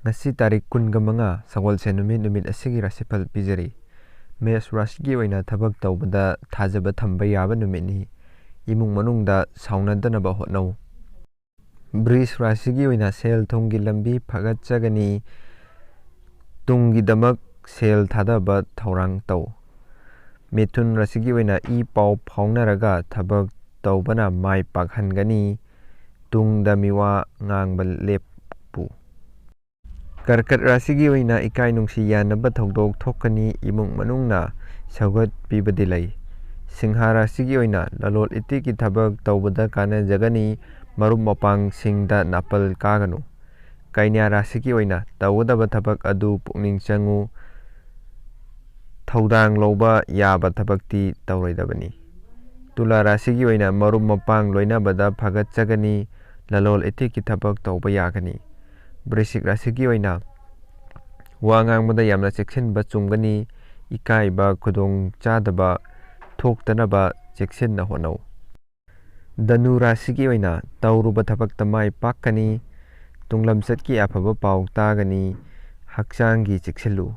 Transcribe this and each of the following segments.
Ngasi tarik kun gamanga sagol se numit asigi rasipal pijari. Mes Rashigi oina thabak tawbada thajaba thamba yaba numitni. Imung manungda saunadana hotnau. Bris Rashigi oina sel thongi lambi phagatchagani tungi damak sel thadaba thaurang taw. Mithun Rashigi oina I pau phaunaraga thabak tawbana mai pakhangani tungda miwa ngangbal leppu. Karkat Rashigi oina ikai nungsi yanaba thodok thokani imung manungna sagat pibadilai. Singha Rashigi oina lalol itiki thabak tawbada kana jagani marup mapang singda napal kaganu. Kainya Rashigi oina tawdaba thabak adu pukning changu thaudang loba yaba thabakti tawraidabani. Tula Rashigi oina marup mapang loinabada phagatchagani lalol itiki thabak tawba yagani. Brisik Rashigi oina wangang mada yamna cheksin ba chungani ikai ba kudong chadaba thoktanaba cheksin na honau. Danu Rashigi oina tawruba thabak tamai pakani tunglam satki afaba pau tagani hakchangi cheksilu.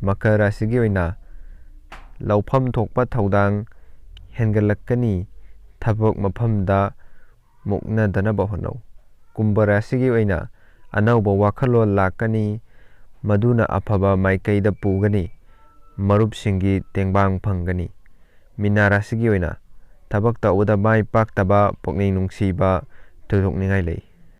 Makar Rashigi oina laufam thokpa thaudang hengalakani thabak maphamda mukna danaba honau. Kumbha Rashigi oina anauba wakhalol lakani maduna afaba maikaida pugani marup singi tengbang phangani. Mina Rashigi oina thabak tawda mai paktaba pukning nungsiba thudokningai lei.